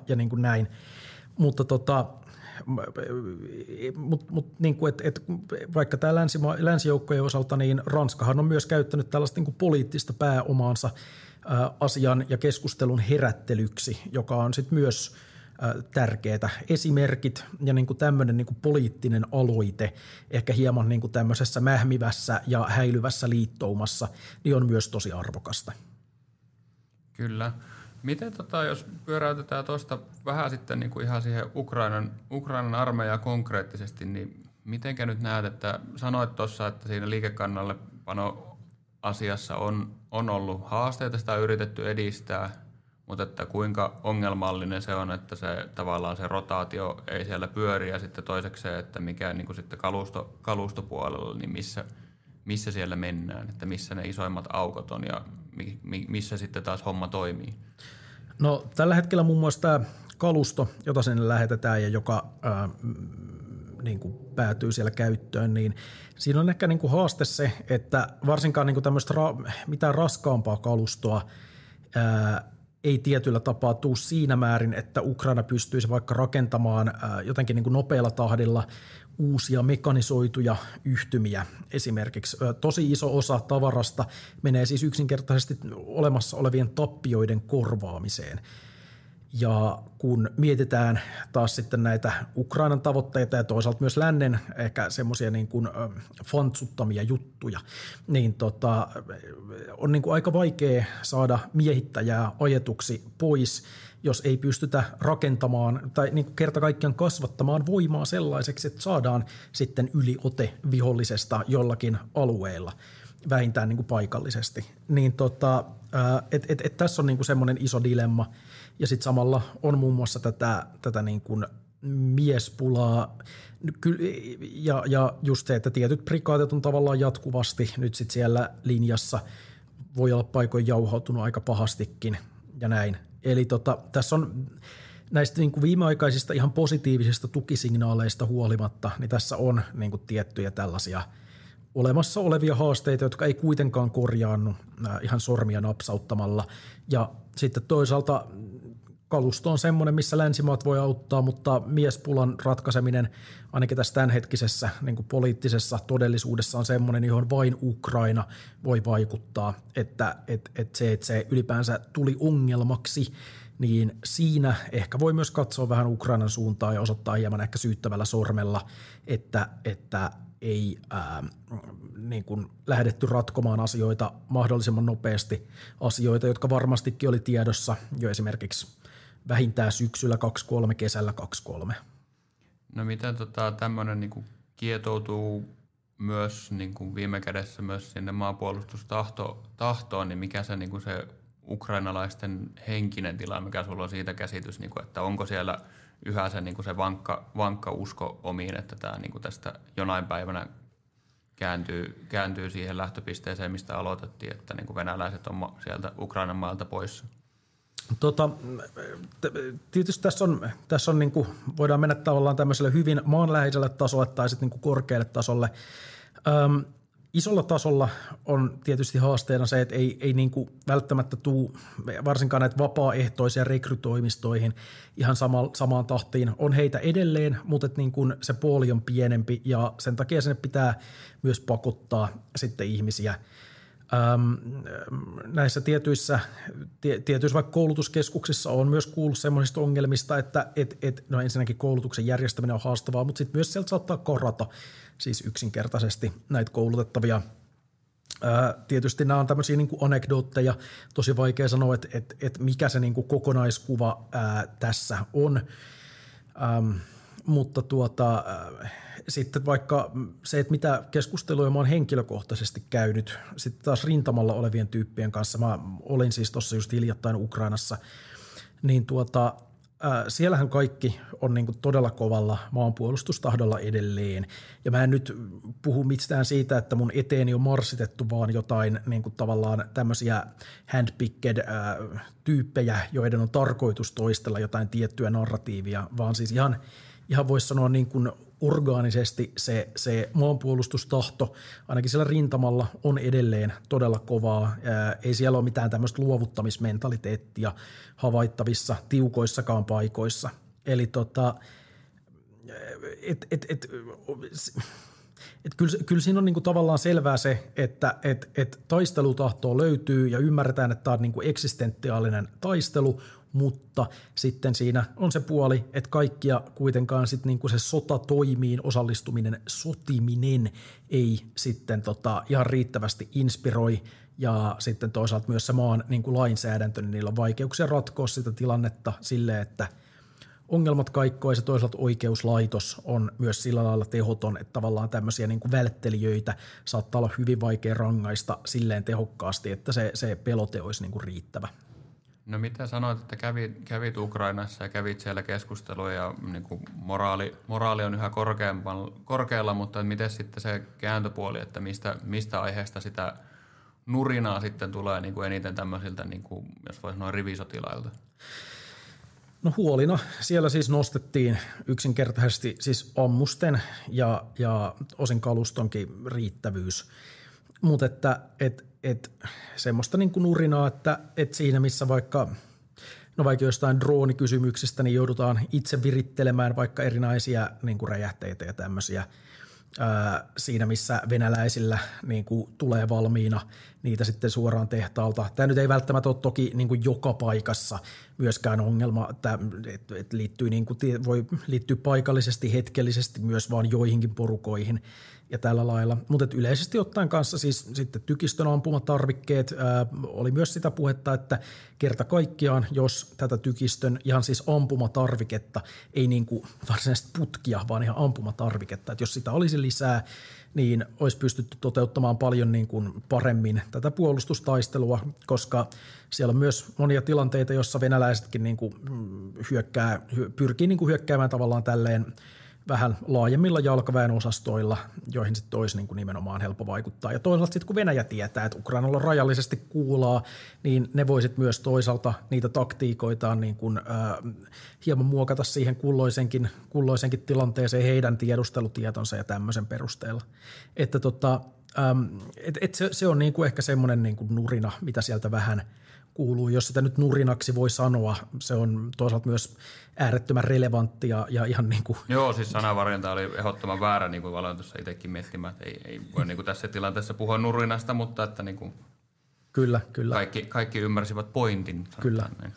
ja niin kuin näin. Mutta niin kuin, vaikka tämä länsijoukkojen osalta, niin Ranskahan on myös käyttänyt tällaista niin kuin poliittista pääomaansa asian ja keskustelun herättelyksi, joka on sitten myös tärkeitä esimerkit ja niin kuin tämmöinen niin kuin poliittinen aloite, ehkä hieman niin kuin tämmöisessä mähmivässä ja häilyvässä liittoumassa, niin on myös tosi arvokasta. Kyllä. Miten jos pyöräytetään tuosta vähän sitten niin kuin ihan siihen Ukrainan armeijaan konkreettisesti, niin mitenkä nyt näet, että sanoit tuossa, että siinä liikekannallepano asiassa on ollut haasteita, sitä on yritetty edistää, mutta että kuinka ongelmallinen se on, että se tavallaan se rotaatio ei siellä pyöri ja sitten toiseksi se, että mikä niin kuin sitten kalustopuolella, niin missä siellä mennään, että missä ne isoimmat aukot on ja missä sitten taas homma toimii? No tällä hetkellä muun muassa tämä kalusto, jota sinne lähetetään ja joka niin kuin päätyy siellä käyttöön, niin siinä on ehkä niin kuin haaste se, että varsinkaan niin kuin tämmöistä mitään raskaampaa kalustoa ei tietyllä tapaa tule siinä määrin, että Ukraina pystyisi vaikka rakentamaan jotenkin niin kuin nopealla tahdilla uusia mekanisoituja yhtymiä esimerkiksi. Tosi iso osa tavarasta menee siis yksinkertaisesti olemassa olevien tappioiden korvaamiseen. Ja kun mietitään taas sitten näitä Ukrainan tavoitteita ja toisaalta myös lännen ehkä semmoisia niin kuin fantsuttamia juttuja, niin on niin kuin aika vaikea saada miehittäjää ajetuksi pois, jos ei pystytä rakentamaan tai niin kuin kerta kaikkiaan kasvattamaan voimaa sellaiseksi, että saadaan sitten yliote vihollisesta jollakin alueella, vähintään niin kuin paikallisesti. Niin tässä on niin kuin semmoinen iso dilemma. Ja sitten samalla on muun muassa tätä niin kuin miespulaa ja just se, että tietyt prikaatit on tavallaan jatkuvasti nyt sitten siellä linjassa, voi olla paikoin jauhautunut aika pahastikin ja näin. Eli tässä on näistä niin kuin viimeaikaisista ihan positiivisista tukisignaaleista huolimatta, niin tässä on niin kuin tiettyjä tällaisia olemassa olevia haasteita, jotka ei kuitenkaan korjaannu ihan sormia napsauttamalla. Ja sitten toisaalta kalusto on semmoinen, missä länsimaat voi auttaa, mutta miespulan ratkaiseminen ainakin tässä tämänhetkisessä niin kuin poliittisessa todellisuudessa on semmoinen, johon vain Ukraina voi vaikuttaa, että se ylipäänsä tuli ongelmaksi, niin siinä ehkä voi myös katsoa vähän Ukrainan suuntaan ja osoittaa hieman ehkä syyttävällä sormella, että ei niin kuin lähdetty ratkomaan asioita mahdollisimman nopeasti, asioita, jotka varmastikin oli tiedossa jo esimerkiksi vähintään syksyllä 23, kesällä 23. No miten tämmöinen niin kuin kietoutuu myös niin kuin viime kädessä myös sinne maanpuolustustahtoon, niin mikä se, niin kuin se ukrainalaisten henkinen tila, mikä sulla on siitä käsitys, niin kuin, että onko siellä yhä se, niin kuin se vankka usko omiin, että tämä niin kuin tästä jonain päivänä kääntyy siihen lähtöpisteeseen, mistä aloitettiin, että niin kuin venäläiset on sieltä Ukrainan maalta poissa? Tietysti tässä on niin kuin, voidaan mennä tavallaan tämmöiselle hyvin maanläheiselle tasolle tai sitten niin kuin korkealle tasolle. Isolla tasolla on tietysti haasteena se, että ei niin kuin välttämättä tule varsinkaan näitä vapaaehtoisia rekrytoimistoihin ihan samaan tahtiin. On heitä edelleen, mutta että niin kuin se puoli on pienempi ja sen takia sinne pitää myös pakottaa sitten ihmisiä. Näissä tietyissä vaikka koulutuskeskuksissa on myös kuullut semmoisista ongelmista, että no ensinnäkin koulutuksen järjestäminen on haastavaa, mutta sitten myös sieltä saattaa korata siis yksinkertaisesti näitä koulutettavia. Tietysti nämä on tämmöisiä niin kuin anekdootteja, tosi vaikea sanoa, että mikä se niin kuin kokonaiskuva tässä on, mutta sitten vaikka se, että mitä keskusteluja mä oon henkilökohtaisesti käynyt, sitten taas rintamalla olevien tyyppien kanssa, mä olin siis tuossa just hiljattain Ukrainassa, niin siellähän kaikki on niin kuin todella kovalla maanpuolustustahdolla edelleen. Ja mä en nyt puhu mistään siitä, että mun eteeni on marssitettu, vaan jotain niin kuin tavallaan tämmöisiä handpicked tyyppejä, joiden on tarkoitus toistella jotain tiettyä narratiivia, vaan siis ihan voisi sanoa niin kuin orgaanisesti se maanpuolustustahto, ainakin siellä rintamalla, on edelleen todella kovaa. Ei siellä ole mitään tämmöistä luovuttamismentaliteettia havaittavissa tiukoissakaan paikoissa. Eli kyllä siinä on niinku tavallaan selvää se, että taistelutahtoa löytyy ja ymmärretään, että tämä on niinku eksistentiaalinen taistelu, mutta sitten siinä on se puoli, että kaikkia kuitenkaan sit niinku se sotatoimiin osallistuminen, sotiminen ei sitten ihan riittävästi inspiroi, ja sitten toisaalta myös se maan niinku lainsäädäntö, niin niillä on vaikeuksia ratkoa sitä tilannetta silleen, että ongelmat kaikkoa ja se toisaalta oikeuslaitos on myös sillä lailla tehoton, että tavallaan tämmöisiä niin kuin välttelijöitä saattaa olla hyvin vaikea rangaista silleen tehokkaasti, että se pelote olisi niin kuin riittävä. No mitä sanoit, että kävit Ukrainassa ja kävit siellä keskustelua ja niin kuin moraali on yhä korkealla, mutta miten sitten se kääntöpuoli, että mistä aiheesta sitä nurinaa sitten tulee niin kuin eniten tämmöisiltä, niin kuin, jos voisi sanoa rivisotilailta? No huolina siellä siis nostettiin yksinkertaisesti siis ammusten ja osin kalustonkin riittävyys, mutta että semmoista niin kuin nurinaa, että siinä missä vaikka jostain droonikysymyksistä niin joudutaan itse virittelemään vaikka erinäisiä niin kuin räjähteitä ja tämmöisiä siinä missä venäläisillä niin kuin tulee valmiina niitä sitten suoraan tehtaalta. Tämä nyt ei välttämättä ole toki niin kuin joka paikassa myöskään ongelma, että liittyy, niin kuin, voi liittyä paikallisesti, hetkellisesti myös vaan joihinkin porukoihin ja tällä lailla. Mutta yleisesti ottaen kanssa siis sitten tykistön ampumatarvikkeet, oli myös sitä puhetta, että kerta kaikkiaan, jos tätä tykistön ihan siis ampumatarviketta, ei niin kuin varsinaisesti putkia, vaan ihan ampumatarviketta, että jos sitä olisi lisää, niin olisi pystytty toteuttamaan paljon niin kuin paremmin tätä puolustustaistelua, koska siellä on myös monia tilanteita, joissa venäläisetkin niin kuin pyrkii niin kuin hyökkäämään tavallaan tälleen vähän laajemmilla jalkaväen osastoilla, joihin sitten olisi niin kuin nimenomaan helppo vaikuttaa. Ja toisaalta sitten kun Venäjä tietää, että Ukrainalla on rajallisesti kuulaa, niin ne voisit myös toisaalta niitä taktiikoitaan niin kuin, hieman muokata siihen kulloisenkin tilanteeseen heidän tiedustelutietonsa ja tämmöisen perusteella. Että se on niin kuin ehkä semmoinen niin kuin nurina, mitä sieltä vähän kuuluu, jos sitä nyt nurinaksi voi sanoa. Se on toisaalta myös äärettömän relevanttia ja ihan niin kuin. Joo, siis sanavarinta oli ehdottoman väärä, niin kuin aloin tuossa itsekin miettimään, että ei voi niin kuin tässä tilanteessa puhua nurinasta, mutta että niin kuin kyllä. Kaikki ymmärsivät pointin. Kyllä. Niin.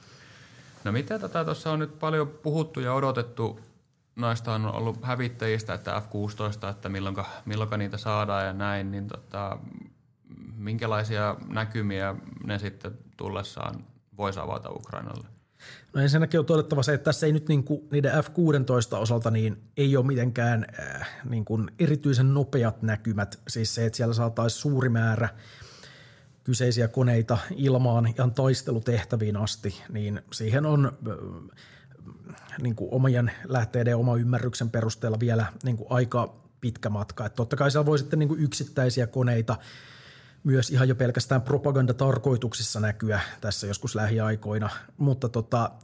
No mitä tuossa on nyt paljon puhuttu ja odotettu, noista on ollut hävittäjistä, että F-16, että milloinka niitä saadaan ja näin, niin minkälaisia näkymiä ne sitten tullessaan voisi avata Ukrainalle? No ensinnäkin on todettava se, että tässä ei nyt niin kuin niiden F-16 osalta niin ei ole mitenkään niin kuin erityisen nopeat näkymät. Siis se, että siellä saataisiin suuri määrä kyseisiä koneita ilmaan ihan taistelutehtäviin asti, niin siihen on niin kuin omien lähteiden ja oman ymmärryksen perusteella vielä niin kuin aika pitkä matka. Että totta kai siellä voi sitten niin kuin yksittäisiä koneita myös ihan jo pelkästään propagandatarkoituksissa näkyä tässä joskus lähiaikoina, mutta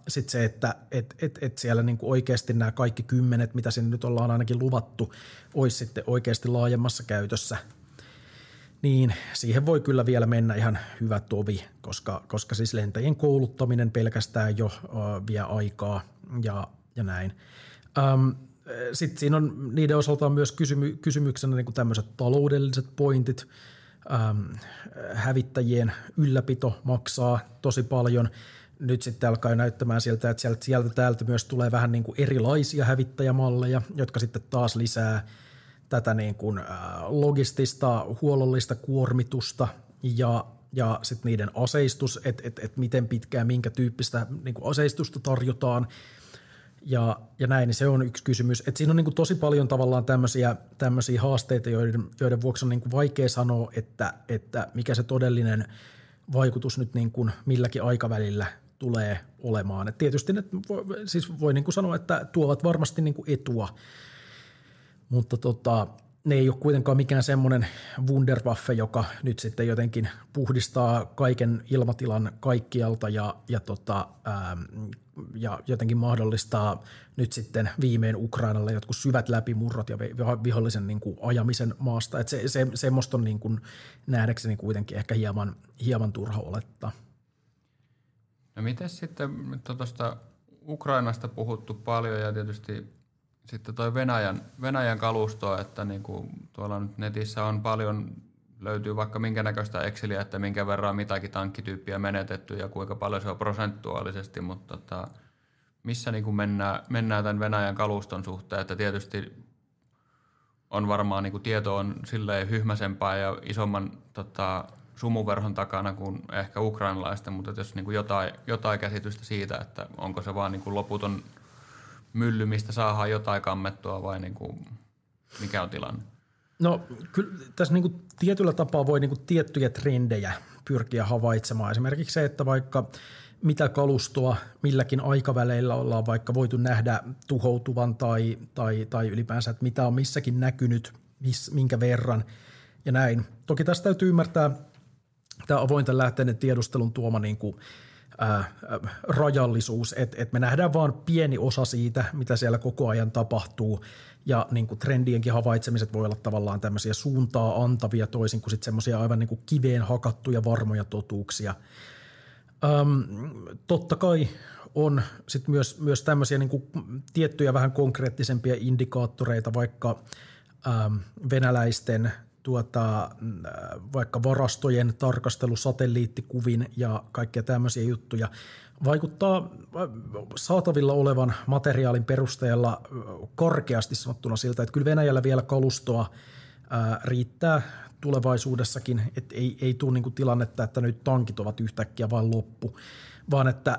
sitten se, että siellä niinku oikeasti nämä kaikki 10, mitä sinne nyt ollaan ainakin luvattu, olisi sitten oikeasti laajemmassa käytössä, niin siihen voi kyllä vielä mennä ihan hyvä tovi, koska siis lentäjien kouluttaminen pelkästään jo vie aikaa ja näin. Sitten siinä on niiden osalta on myös kysymyksenä niinku tämmöiset taloudelliset pointit. Hävittäjien ylläpito maksaa tosi paljon. Nyt sitten alkaa näyttämään siltä, että sieltä täältä myös tulee vähän niin kuin erilaisia hävittäjämalleja, jotka sitten taas lisää tätä niin kuin logistista, huollollista kuormitusta ja sitten niiden aseistus, että miten pitkään, minkä tyyppistä niin kuin aseistusta tarjotaan. Ja näin, niin se on yksi kysymys. Että siinä on niin kuin tosi paljon tavallaan tämmöisiä haasteita, joiden vuoksi on niin kuin vaikea sanoa, että mikä se todellinen vaikutus nyt niin kuin milläkin aikavälillä tulee olemaan. Et tietysti ne voi niin kuin sanoa, että tuovat varmasti niin kuin etua, mutta ne ei ole kuitenkaan mikään semmoinen wunderwaffe, joka nyt sitten jotenkin puhdistaa kaiken ilmatilan kaikkialta ja jotenkin mahdollistaa nyt sitten viimein Ukrainalle jotkut syvät läpimurrot ja vihollisen niin kuin ajamisen maasta. Että semmoista on niin kuin nähdäkseni kuitenkin ehkä hieman turha olettaa. No miten sitten, nyt on tuosta Ukrainasta puhuttu paljon ja tietysti sitten toi Venäjän kalustoa, että niin kuin tuolla nyt netissä on paljon, löytyy vaikka minkä näköistä Exceliä, että minkä verran mitäkin tankkityyppiä menetetty ja kuinka paljon se on prosentuaalisesti, mutta missä niin kuin mennään tämän Venäjän kaluston suhteen, että tietysti on varmaan niin kuin tieto on silleen hyhmäsempää ja isomman sumuverhon takana kuin ehkä ukrainalaisten, mutta jos niin kuin jotain käsitystä siitä, että onko se vaan niin kuin loputon mylly, mistä saadaan jotain kammettua vai niin kuin, mikä on tilanne? No kyllä tässä niin kuin tietyllä tapaa voi niin kuin tiettyjä trendejä pyrkiä havaitsemaan. Esimerkiksi se, että vaikka mitä kalustoa milläkin aikaväleillä ollaan vaikka voitu nähdä tuhoutuvan tai ylipäänsä, että mitä on missäkin näkynyt, minkä verran ja näin. Toki tästä täytyy ymmärtää tämä avointen lähteiden tiedustelun tuoma niin kuin rajallisuus, että me nähdään vain pieni osa siitä, mitä siellä koko ajan tapahtuu, ja niin kuin trendienkin havaitsemiset voi olla tavallaan tämmöisiä suuntaa antavia toisin kuin sitten semmoisia aivan niin kuin kiveen hakattuja varmoja totuuksia. Totta kai on sitten myös tämmöisiä niin kuin tiettyjä vähän konkreettisempia indikaattoreita, vaikka venäläisten vaikka varastojen tarkastelu satelliittikuvin ja kaikkia tämmöisiä juttuja vaikuttaa saatavilla olevan materiaalin perusteella korkeasti sanottuna siltä, että kyllä Venäjällä vielä kalustoa riittää tulevaisuudessakin, että ei tule niinku tilannetta, että nyt tankit ovat yhtäkkiä vain loppu, vaan että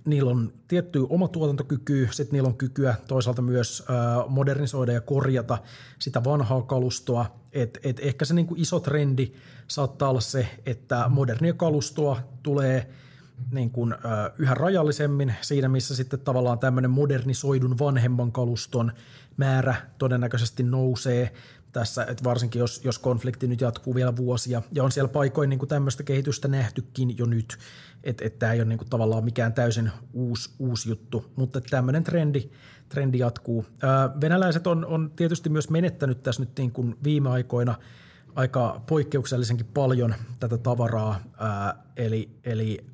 niillä on tiettyä oma tuotantokykyä, sitten niillä on kykyä toisaalta myös modernisoida ja korjata sitä vanhaa kalustoa. Et ehkä se niinku iso trendi saattaa olla se, että modernia kalustoa tulee niin kuin, yhä rajallisemmin siinä, missä sitten tavallaan tämmöinen modernisoidun vanhemman kaluston määrä todennäköisesti nousee tässä, että varsinkin jos konflikti nyt jatkuu vielä vuosia, ja on siellä paikoin niin kuin tämmöistä kehitystä nähtykin jo nyt, että tämä ei ole niin kuin tavallaan mikään täysin uusi juttu, mutta tämmöinen trendi jatkuu. Venäläiset on tietysti myös menettänyt tässä nyt niin kuin viime aikoina aika poikkeuksellisenkin paljon tätä tavaraa, eli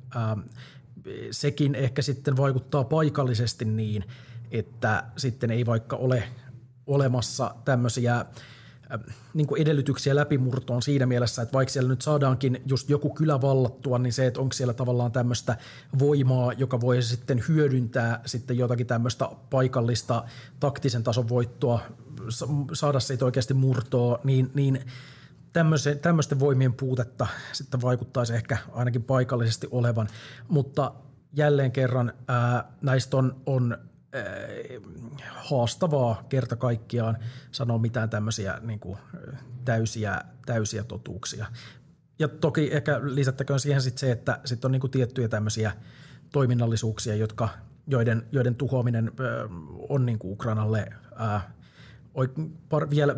sekin ehkä sitten vaikuttaa paikallisesti niin, että sitten ei vaikka ole olemassa tämmöisiä niin kuin edellytyksiä läpimurtoon siinä mielessä, että vaikka siellä nyt saadaankin just joku kylä vallattua, niin se, että onko siellä tavallaan tämmöistä voimaa, joka voi sitten hyödyntää sitten jotakin tämmöistä paikallista taktisen tason voittoa, saada siitä oikeasti murtoa, niin tämmöisten voimien puutetta sitten vaikuttaisi ehkä ainakin paikallisesti olevan, mutta jälleen kerran näistä on haastavaa kerta kaikkiaan sanoa mitään tämmöisiä niin kuin täysiä totuuksia. Ja toki ehkä lisättäköön siihen sitten se, että sitten on niin kuin tiettyjä tämmöisiä toiminnallisuuksia, joiden tuhoaminen on niin kuin Ukrainalle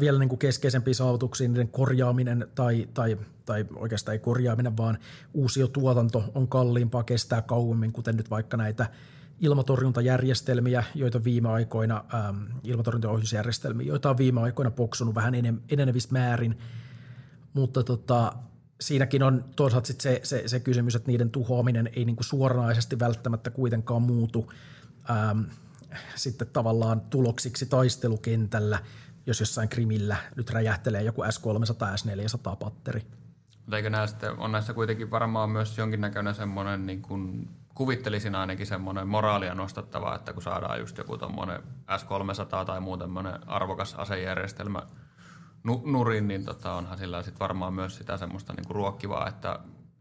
vielä niin kuin keskeisempiä saavutuksia, niiden korjaaminen tai oikeastaan ei korjaaminen, vaan uusiotuotanto on kalliimpaa, kestää kauemmin, kuten nyt vaikka näitä ilmatorjuntajärjestelmiä, joita viime aikoina, ilmatorjuntaohjusjärjestelmiä, joita on viime aikoina poksunut vähän enenevissä määrin, mutta siinäkin on toisaalta sit se kysymys, että niiden tuhoaminen ei niinku suoranaisesti välttämättä kuitenkaan muutu sitten tavallaan tuloksiksi taistelukentällä, jos jossain Krimillä nyt räjähtelee joku S-300, S-400 patteri. Mutta eikö on näissä kuitenkin varmaan myös jonkinnäköinen semmoinen, niin kuin kuvittelisin ainakin semmoinen moraalia nostattava, että kun saadaan just joku tommoinen S-300 tai muu tämmöinen arvokas asejärjestelmä nurin, niin onhan sillä sitten varmaan myös sitä semmoista niin kuin ruokkivaa, että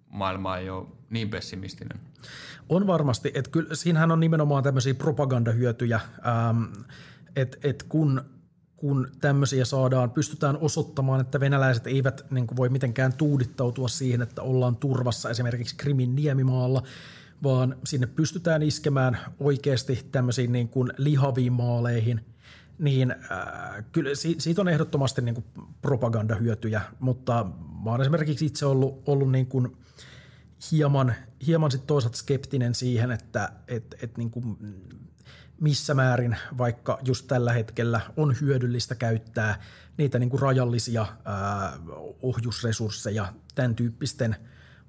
maailma ei ole niin pessimistinen. On varmasti, että kyllä siinähän on nimenomaan tämmöisiä propagandahyötyjä, että kun tämmöisiä pystytään osoittamaan, että venäläiset eivät niin kuin voi mitenkään tuudittautua siihen, että ollaan turvassa esimerkiksi Krimin niemimaalla, vaan sinne pystytään iskemään oikeasti tämmöisiin niin kuin lihaviin maaleihin, niin kyllä siitä on ehdottomasti niin kuin propagandahyötyjä, mutta mä oon esimerkiksi itse ollut niin kuin hieman sit toisaalta skeptinen siihen, että niin kuin missä määrin vaikka just tällä hetkellä on hyödyllistä käyttää niitä niin kuin rajallisia ohjusresursseja tämän tyyppisten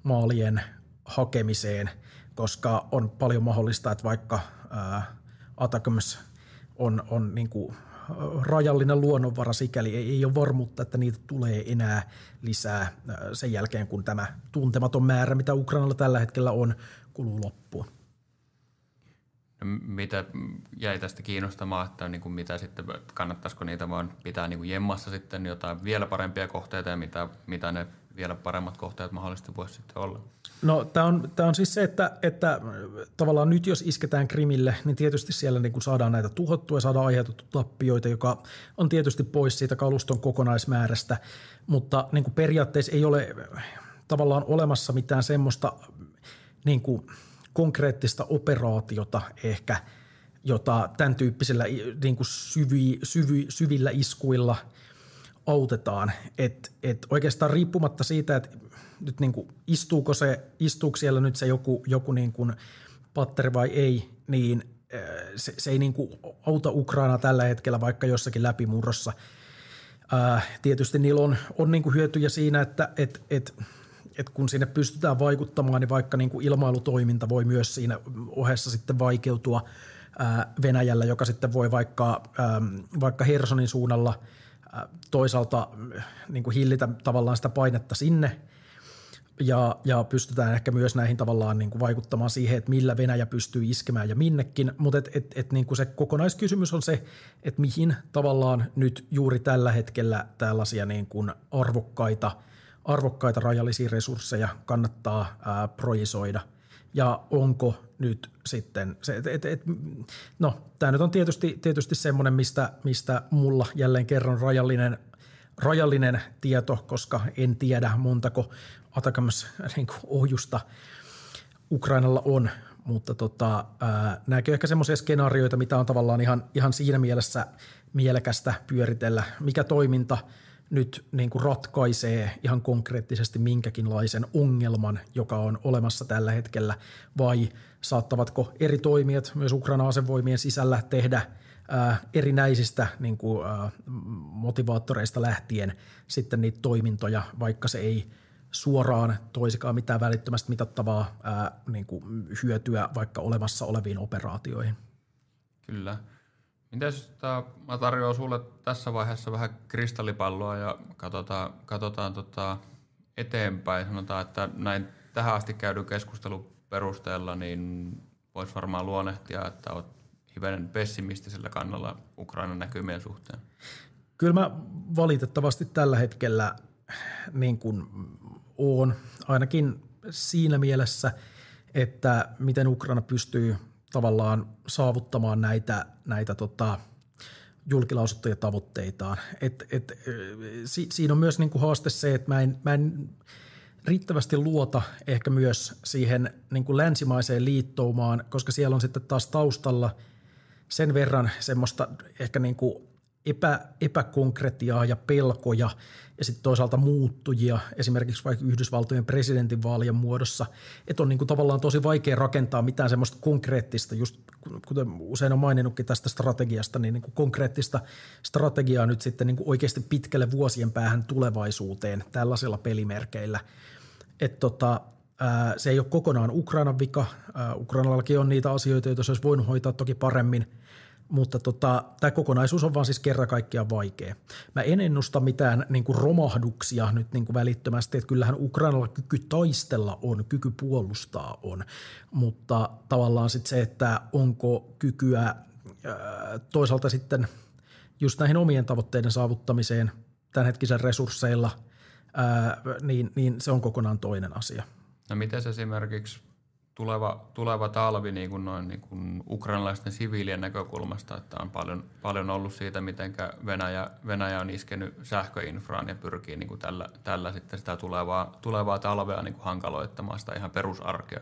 maalien hakemiseen, koska on paljon mahdollista, että vaikka Atacams on niin kuin rajallinen luonnonvara sikäli, ei ole varmuutta, että niitä tulee enää lisää sen jälkeen, kun tämä tuntematon määrä, mitä Ukrainalla tällä hetkellä on, kuluu loppuun. No, mitä jäi tästä kiinnostamaan, että niin kuin mitä sitten, kannattaisiko niitä vaan pitää niin kuin jemmassa sitten jotain vielä parempia kohteita ja mitä ne vielä paremmat kohteet mahdollisesti voisi sitten olla? No tämä on siis se, että tavallaan nyt jos isketään Krimille, niin tietysti siellä niin kuin saadaan näitä tuhottua ja saadaan aiheutettu tappioita, joka on tietysti pois siitä kaluston kokonaismäärästä, mutta niin kuin periaatteessa ei ole tavallaan olemassa mitään semmoista niin kuin konkreettista operaatiota ehkä, jota tämän tyyppisillä niin kuin syvillä iskuilla autetaan. Et oikeastaan riippumatta siitä, että nyt niin kuin istuuko siellä nyt se joku niin kuin patteri vai ei, niin se ei niin kuin auta Ukrainaa tällä hetkellä vaikka jossakin läpimurrossa. Tietysti niillä on niin kuin hyötyjä siinä, että kun sinne pystytään vaikuttamaan, niin vaikka niin kuin ilmailutoiminta voi myös siinä ohessa sitten vaikeutua Venäjällä, joka sitten voi vaikka Hersonin suunnalla toisaalta niin kuin hillitä tavallaan sitä painetta sinne ja pystytään ehkä myös näihin tavallaan niin kuin vaikuttamaan siihen, että millä Venäjä pystyy iskemään ja minnekin, mutta niin kuin se kokonaiskysymys on se, että mihin tavallaan nyt juuri tällä hetkellä tällaisia niin kuin arvokkaita rajallisia resursseja kannattaa projisoida ja onko nyt sitten se, no tämä nyt on tietysti semmoinen, mistä mulla jälleen kerran rajallinen tieto, koska en tiedä montako Atacams niin kuin ohjusta Ukrainalla on, mutta nämäkin on ehkä semmoisia skenaarioita, mitä on tavallaan ihan siinä mielessä mielekästä pyöritellä, mikä toiminta nyt niin kuin ratkaisee ihan konkreettisesti minkäkinlaisen ongelman, joka on olemassa tällä hetkellä, vai saattavatko eri toimijat myös Ukrainan asevoimien sisällä tehdä erinäisistä niin kuin, motivaattoreista lähtien sitten niitä toimintoja, vaikka se ei suoraan toisikaan mitään välittömästi mitattavaa niin kuin hyötyä vaikka olemassa oleviin operaatioihin. Kyllä. Mites mä tarjoan sulle tässä vaiheessa vähän kristallipalloa ja katsotaan eteenpäin. Sanotaan, että näin tähän asti käydyn keskustelun perusteella niin voisi varmaan luonnehtia, että olet hivenen pessimistisellä kannalla Ukrainan näkymien suhteen. Kyllä mä valitettavasti tällä hetkellä niin kuin oon ainakin siinä mielessä, että miten Ukraina pystyy tavallaan saavuttamaan näitä julkilausuttuja tavoitteitaan. Siinä on myös niin kuin haaste se, että mä en riittävästi luota ehkä myös siihen niin kuin länsimaiseen liittoumaan, koska siellä on sitten taas taustalla sen verran semmoista ehkä niin kuin epäkonkretiaa ja pelkoja ja sitten toisaalta muuttujia esimerkiksi vaikka Yhdysvaltojen presidentinvaalien muodossa, että on niin kuin tavallaan tosi vaikea rakentaa mitään semmoista konkreettista, just kuten usein on maininnutkin tästä strategiasta, niin kuin konkreettista strategiaa nyt sitten niin kuin oikeasti pitkälle vuosien päähän tulevaisuuteen tällaisilla pelimerkeillä. Että se ei ole kokonaan Ukrainan vika. Ukrainallakin on niitä asioita, joita se olisi voinut hoitaa toki paremmin, mutta tämä kokonaisuus on vaan siis kerran kaikkiaan vaikea. Mä en ennusta mitään niin kuin romahduksia nyt niin kuin välittömästi, että kyllähän Ukrainalla kyky taistella on, kyky puolustaa on, mutta tavallaan sitten se, että onko kykyä toisaalta sitten just näihin omien tavoitteiden saavuttamiseen tämänhetkisen resursseilla, niin se on kokonaan toinen asia. No miten esimerkiksi tuleva talvi niin kuin ukrainalaisten siviilien näkökulmasta, että on paljon ollut siitä, miten Venäjä on iskenyt sähköinfraan ja pyrkii niin kuin tällä sitten sitä tulevaa talvea niin kuin hankaloittamaan sitä ihan perusarkea.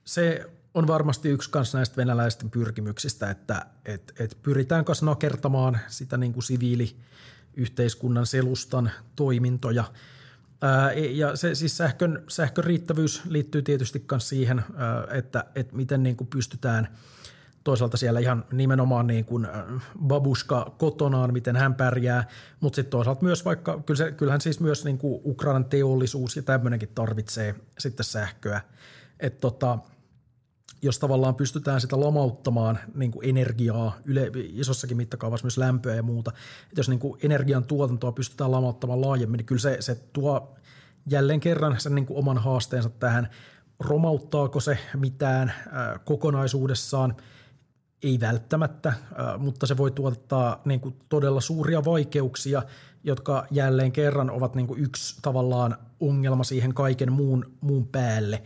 Se on varmasti yksi kans näistä venäläisten pyrkimyksistä, että pyritään kanssa nakertamaan sitä niin kuin siviiliyhteiskunnan selustan toimintoja. Ja se siis sähkön riittävyys liittyy tietysti myös siihen, että miten niin kuin pystytään toisaalta siellä ihan nimenomaan niin kuin babushka kotonaan, miten hän pärjää, mutta sitten toisaalta myös vaikka, kyllähän siis myös niin kuin Ukrainan teollisuus ja tämmöinenkin tarvitsee sitten sähköä, että jos tavallaan pystytään sitä lamauttamaan niin kuin energiaa, isossakin mittakaavassa myös lämpöä ja muuta, että jos niin kuin energian tuotantoa pystytään lamauttamaan laajemmin, niin kyllä se tuo jälleen kerran sen niin kuin oman haasteensa tähän. Romauttaako se mitään kokonaisuudessaan? Ei välttämättä, mutta se voi tuottaa niin kuin todella suuria vaikeuksia, jotka jälleen kerran ovat niin kuin yksi tavallaan ongelma siihen kaiken muun päälle.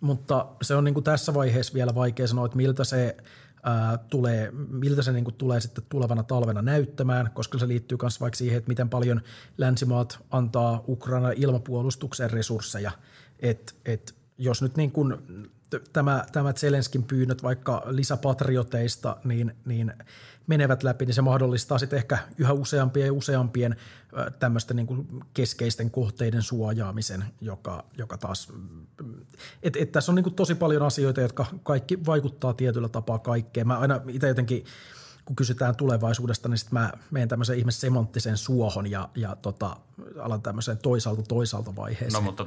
Mutta se on niin kuin tässä vaiheessa vielä vaikea sanoa, että miltä se niin kuin tulee sitten tulevana talvena näyttämään, koska se liittyy myös vaikka siihen, että miten paljon länsimaat antaa Ukraina ilmapuolustuksen resursseja. Et jos nyt niin kuin tämä Zelenskin pyynnöt vaikka lisäpatrioteista niin menevät läpi, niin se mahdollistaa sitten ehkä yhä useampien tämmöisten niin kuin keskeisten kohteiden suojaamisen, joka taas, tässä on niin kuin tosi paljon asioita, jotka kaikki vaikuttaa tietyllä tapaa kaikkeen. Mä aina itse jotenkin, kun kysytään tulevaisuudesta, niin sitten mä menen tämmöiseen ihme semanttiseen suohon ja alan tämmöiseen toisaalta vaiheeseen. No mutta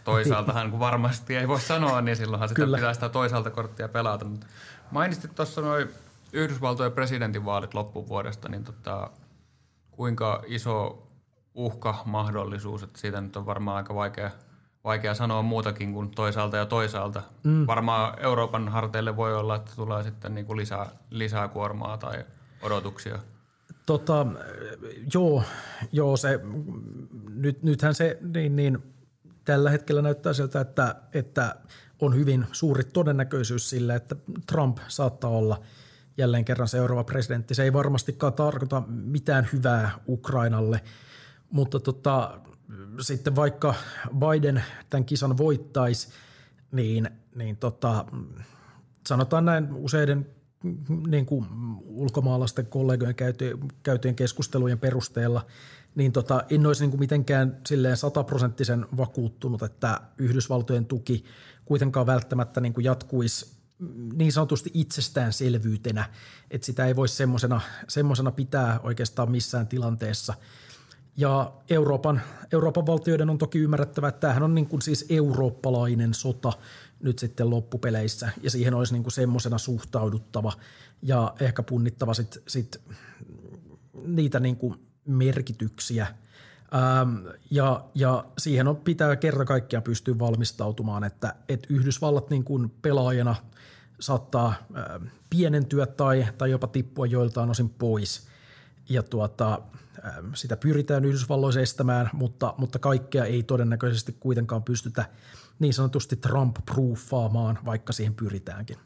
toisaaltahan kun varmasti ei voi sanoa, niin silloinhan sitä pitää sitä toisaalta korttia pelata. Mutta mainitsit tuossa noin Yhdysvaltojen presidentinvaalit loppuvuodesta, niin kuinka iso uhka-mahdollisuus, että siitä nyt on varmaan aika vaikea sanoa muutakin kuin toisaalta ja toisaalta. Varmaan Euroopan harteille voi olla, että tulee sitten niin kuin lisää kuormaa tai odotuksia. Joo, se, nythän se niin tällä hetkellä näyttää siltä, että on hyvin suuri todennäköisyys sille, että Trump saattaa olla jälleen kerran seuraava presidentti. Se ei varmastikaan tarkoita mitään hyvää Ukrainalle, mutta sitten vaikka Biden tämän kisan voittaisi, niin sanotaan näin useiden niin kuin ulkomaalaisten kollegojen käytyjen keskustelujen perusteella, niin en olisi niin kuin mitenkään silleen 100% vakuuttunut, että Yhdysvaltojen tuki kuitenkaan välttämättä niin kuin jatkuisi niin sanotusti itsestäänselvyytenä, että sitä ei voi semmoisena pitää oikeastaan missään tilanteessa. Ja Euroopan valtioiden on toki ymmärrettävä, että tämähän on niin kuin siis eurooppalainen sota nyt sitten loppupeleissä, ja siihen olisi niin kuin semmoisena suhtauduttava ja ehkä punnittava sit niitä niin kuin merkityksiä. Ja siihen pitää kerta kaikkiaan pystyä valmistautumaan, että Yhdysvallat niin kuin pelaajana saattaa pienentyä tai jopa tippua joiltain osin pois. Ja sitä pyritään Yhdysvalloissa estämään, mutta kaikkea ei todennäköisesti kuitenkaan pystytä niin sanotusti Trump-proofaamaan, vaikka siihen pyritäänkin.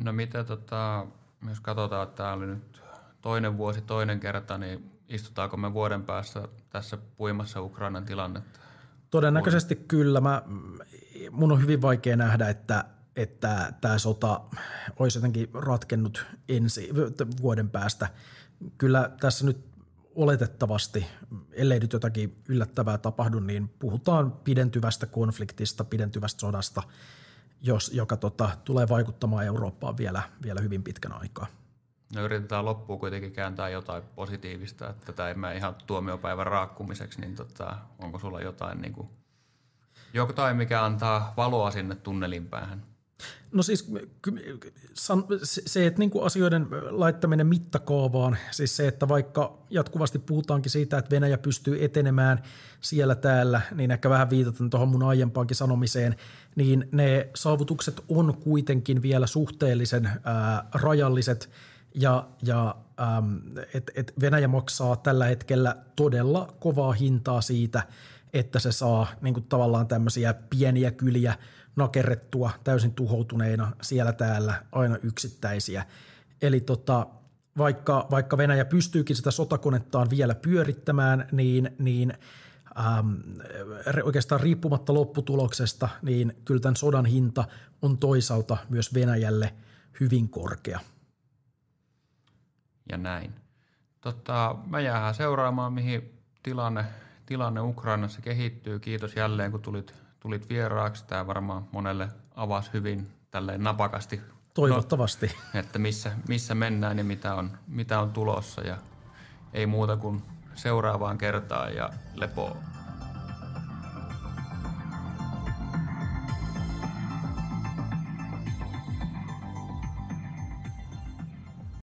No mitä jos katsotaan, että tämä oli nyt toinen vuosi, toinen kerta, niin istutaanko me vuoden päässä tässä puimassa Ukrainan tilannetta? Todennäköisesti kyllä. Mun on hyvin vaikea nähdä, että tämä sota olisi jotenkin ratkennut vuoden päästä. Kyllä tässä nyt oletettavasti, ellei nyt jotakin yllättävää tapahdu, niin puhutaan pidentyvästä konfliktista, pidentyvästä sodasta, joka tulee vaikuttamaan Eurooppaan vielä hyvin pitkän aikaa. No yritetään loppuun kuitenkin kääntää jotain positiivista, että tätä ei mene ihan tuomiopäivän raakkumiseksi, niin onko sulla jotain, mikä antaa valoa sinne tunnelin päähän? No siis se, että niin kuin asioiden laittaminen mittakaavaan, siis se, että vaikka jatkuvasti puhutaankin siitä, että Venäjä pystyy etenemään siellä täällä, niin ehkä vähän viitaten tuohon mun aiempaankin sanomiseen, niin ne saavutukset on kuitenkin vielä suhteellisen rajalliset ja että Venäjä maksaa tällä hetkellä todella kovaa hintaa siitä, että se saa niin kuin tavallaan tämmöisiä pieniä kyliä nakerrettua täysin tuhoutuneina siellä täällä aina yksittäisiä. Eli vaikka Venäjä pystyykin sitä sotakonettaan vielä pyörittämään, niin oikeastaan riippumatta lopputuloksesta, niin kyllä tämän sodan hinta on toisaalta myös Venäjälle hyvin korkea. Ja näin. Mä jäähän seuraamaan, mihin tilanne Ukrainassa kehittyy. Kiitos jälleen, kun tulit vieraaksi. Tämä varmaan monelle avasi hyvin tälleen napakasti. Toivottavasti. Että missä mennään ja mitä on tulossa. Ja ei muuta kuin seuraavaan kertaan ja lepoa.